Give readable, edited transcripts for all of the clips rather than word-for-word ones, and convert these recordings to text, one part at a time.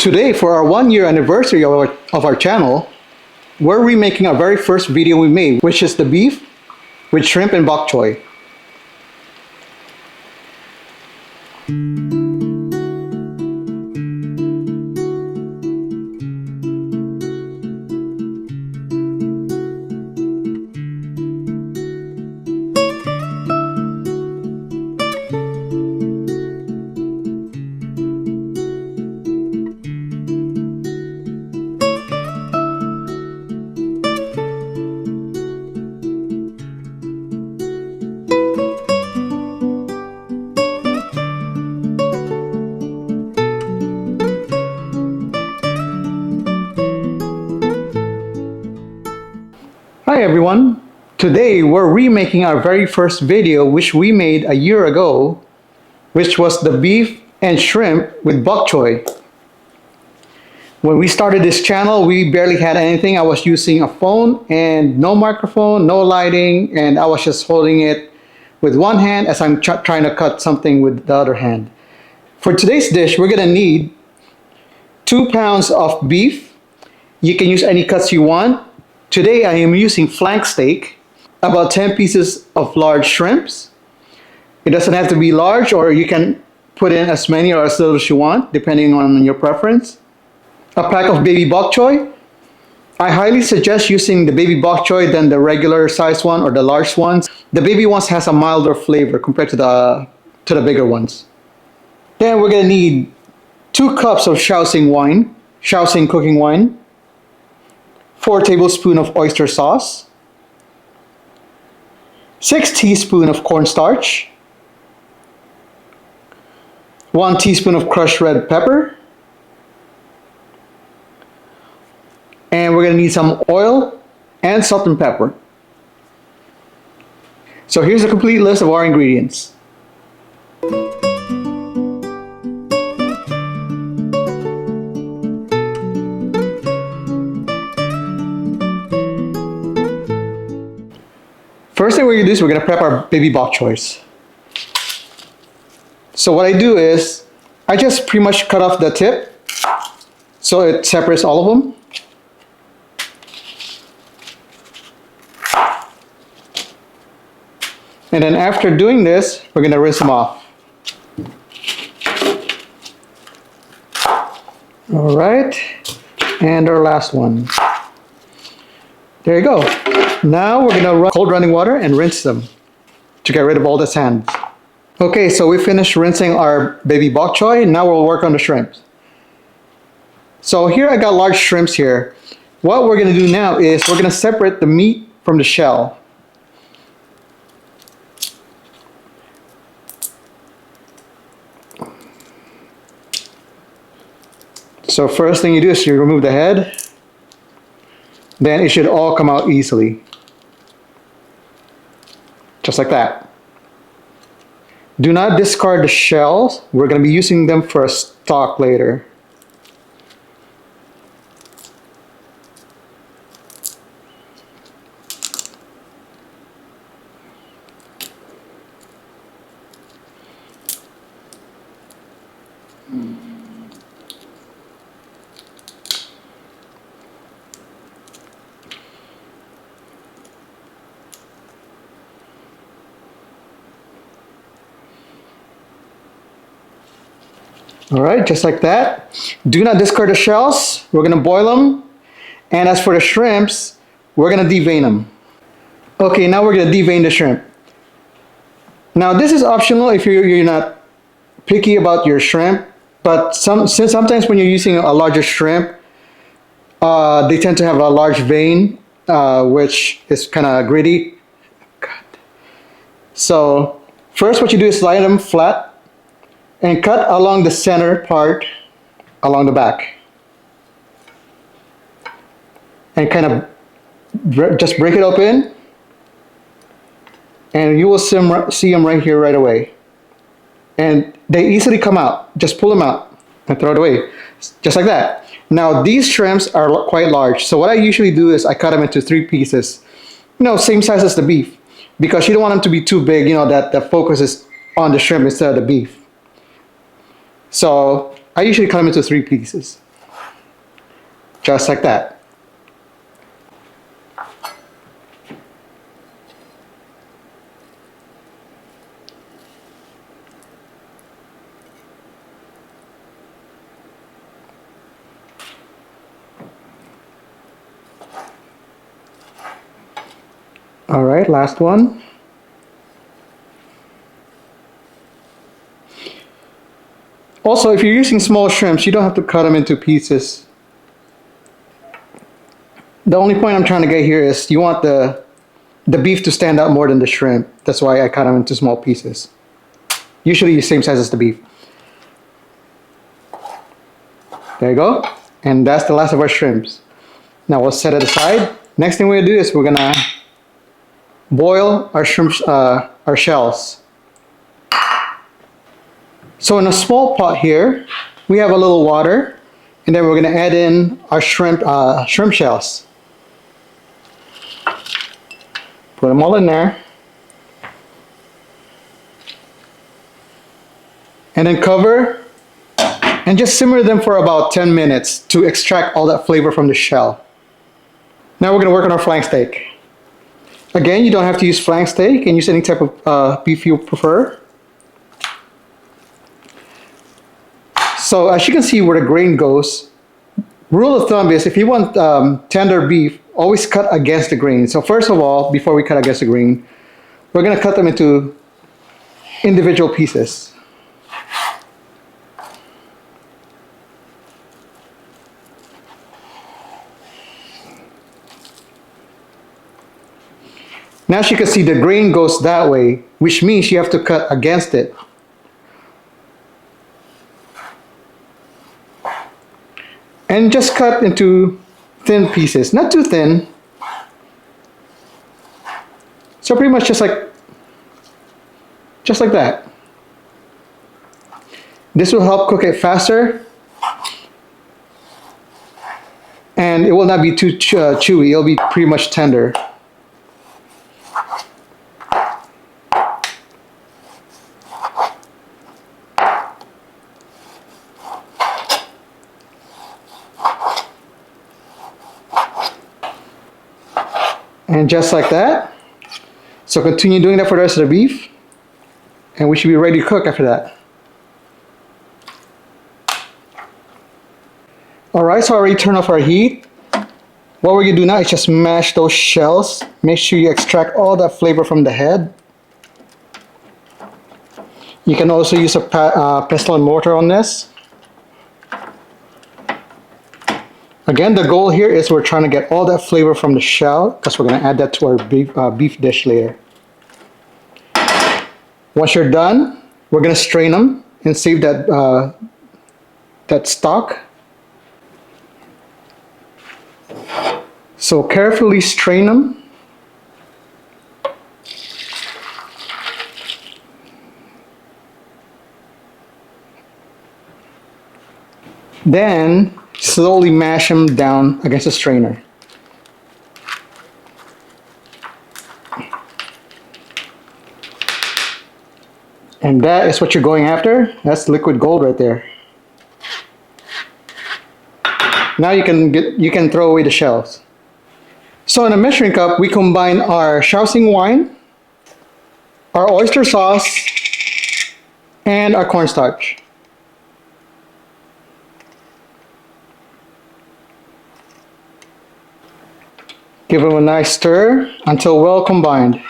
Today, for our 1 year anniversary of our channel, we're remaking our very first video we made, which is the beef with shrimp and bok choy. Hi everyone! Today we're remaking our very first video which we made a year ago, which was the beef and shrimp with bok choy. When we started this channel, we barely had anything. I was using a phone and no microphone, no lighting, and I was just holding it with one hand as I'm trying to cut something with the other hand. For today's dish, we're gonna need 2 pounds of beef. You can use any cuts you want. Today I am using flank steak, about 10 pieces of large shrimps. It doesn't have to be large, or you can put in as many or as little as you want, depending on your preference. A pack of baby bok choy. I highly suggest using the baby bok choy than the regular size one or the large ones. The baby ones has a milder flavor compared to the bigger ones. Then we're gonna need 2 cups of Shaoxing cooking wine, 4 tablespoons of oyster sauce, 6 teaspoons of cornstarch, 1 teaspoon of crushed red pepper, and we're going to need some oil and salt and pepper. So here's a complete list of our ingredients. First thing we're going to do is we're going to prep our baby bok choys. So what I do is I just pretty much cut off the tip so it separates all of them. And then after doing this, we're going to rinse them off. All right, and our last one. There you go. Now we're going to run cold running water and rinse them to get rid of all the sand. Okay, so we finished rinsing our baby bok choy. Now we'll work on the shrimps. So here I got large shrimps here. What we're going to do now is we're going to separate the meat from the shell. So first thing you do is you remove the head. Then it should all come out easily. Just like that. Do not discard the shells. We're going to be using them for a stock later. All right, just like that. Do not discard the shells. We're gonna boil them. And as for the shrimps, we're gonna devein them. Okay, now we're gonna devein the shrimp. Now this is optional if you're not picky about your shrimp, but since sometimes when you're using a larger shrimp, they tend to have a large vein, which is kind of gritty. So first what you do is lie them flat and cut along the center part along the back. And kind of just break it open. And you will see them right here right away. And they easily come out. Just pull them out and throw it away. Just like that. Now these shrimps are quite large. So what I usually do is I cut them into 3 pieces. Same size as the beef. Because you don't want them to be too big, that the focus is on the shrimp instead of the beef. So I usually cut them into 3 pieces. just like that. All right, last one. Also, if you're using small shrimps, you don't have to cut them into pieces. The only point I'm trying to get here is you want the beef to stand out more than the shrimp. That's why I cut them into small pieces. Usually the same size as the beef. There you go. And that's the last of our shrimps. Now we'll set it aside. Next thing we're gonna do is we're gonna boil our shrimps, our shells. So in a small pot here, we have a little water, and then we're gonna add in our shrimp shells. Put them all in there. And then cover and just simmer them for about 10 minutes to extract all that flavor from the shell. Now we're gonna work on our flank steak. Again, you don't have to use flank steak. You can use any type of beef you prefer. So as you can see where the grain goes, rule of thumb is if you want tender beef, always cut against the grain. So first of all, before we cut against the grain, we're gonna cut them into individual pieces. Now as you can see the grain goes that way, which means you have to cut against it. And just cut into thin pieces, not too thin. So pretty much just like that. This will help cook it faster, and it will not be too chewy. It'll be pretty much tender. And just like that. So continue doing that for the rest of the beef, and we should be ready to cook after that. Alright, so I already turned off our heat. What we're going to do now is just mash those shells. Make sure you extract all that flavor from the head. You can also use a pestle and mortar on this. Again, the goal here is we're trying to get all that flavor from the shell because we're going to add that to our beef dish later. Once you're done, we're going to strain them and save that, that stock. So carefully strain them. Then slowly mash them down against the strainer. And that is what you're going after. That's liquid gold right there. Now you can throw away the shells. So in a measuring cup, we combine our Shaoxing wine, our oyster sauce, and our cornstarch. Give them a nice stir until well combined.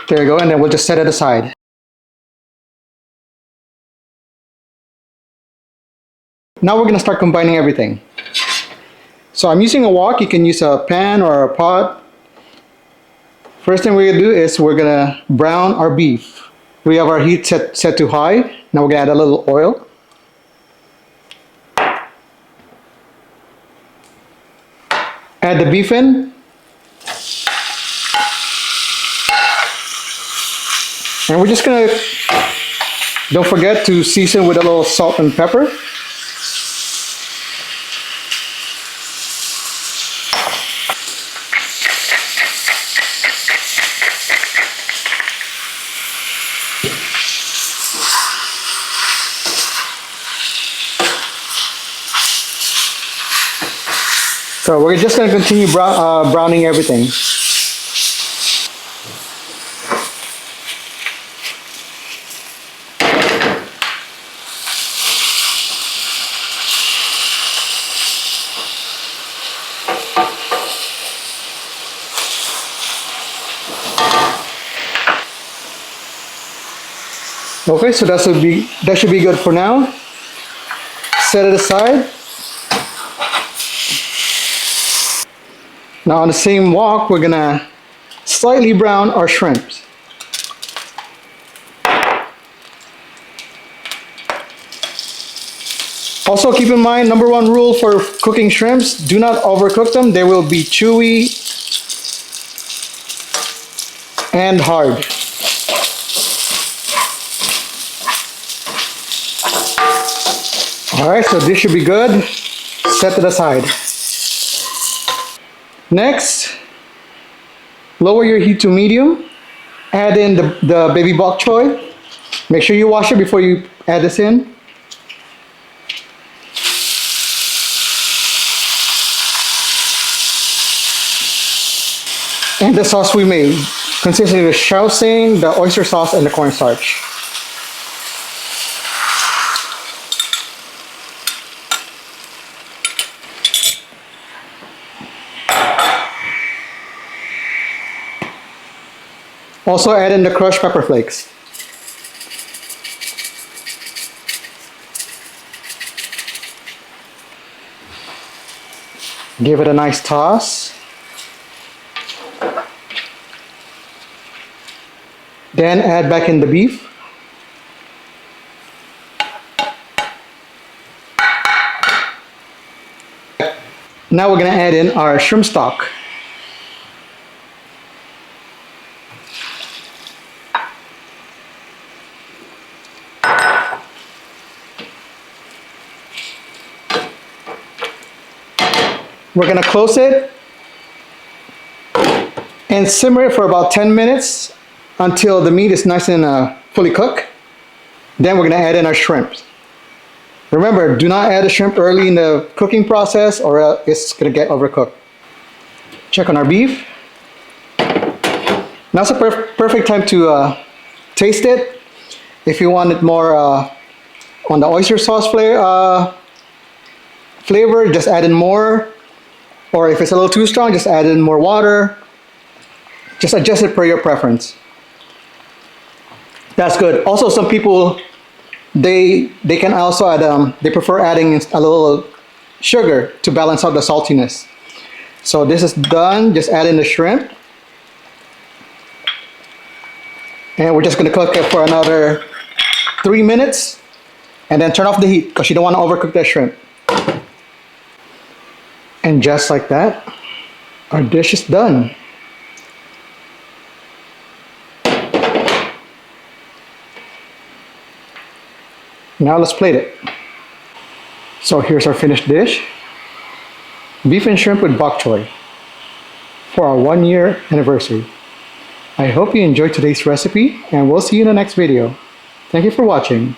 There you go, and then we'll just set it aside. Now we're going to start combining everything. So I'm using a wok. You can use a pan or a pot. First thing we're going to do is we're going to brown our beef. We have our heat set to high. Now we're going to add a little oil. Add the beef in. And we're just going to, don't forget to season with a little salt and pepper. So we're just going to continue browning everything. Okay, so that should be good for now. Set it aside. Now on the same wok, we're gonna slightly brown our shrimps. Also keep in mind, number one rule for cooking shrimps, do not overcook them. They will be chewy and hard. Alright, so this should be good. Set it aside. Next, lower your heat to medium. Add in the baby bok choy. Make sure you wash it before you add this in. And the sauce we made, consisting of the shaoxing, the oyster sauce, and the cornstarch. Also add in the crushed pepper flakes. Give it a nice toss. Then add back in the beef. Now we're going to add in our shrimp stock. We're going to close it and simmer it for about 10 minutes until the meat is nice and fully cooked. Then we're going to add in our shrimps. Remember, do not add the shrimp early in the cooking process or it's going to get overcooked. Check on our beef. Now's a perfect time to taste it. If you want it more on the oyster sauce flavor, just add in more. Or if it's a little too strong, just add in more water. Just adjust it per your preference. That's good. Also, some people, they can also add, they prefer adding a little sugar to balance out the saltiness. So this is done. Just add in the shrimp. And we're just going to cook it for another 3 minutes. And then turn off the heat because you don't want to overcook that shrimp. And just like that, our dish is done. Now let's plate it. So here's our finished dish. Beef and shrimp with bok choy for our 1-year anniversary. I hope you enjoyed today's recipe and we'll see you in the next video. Thank you for watching.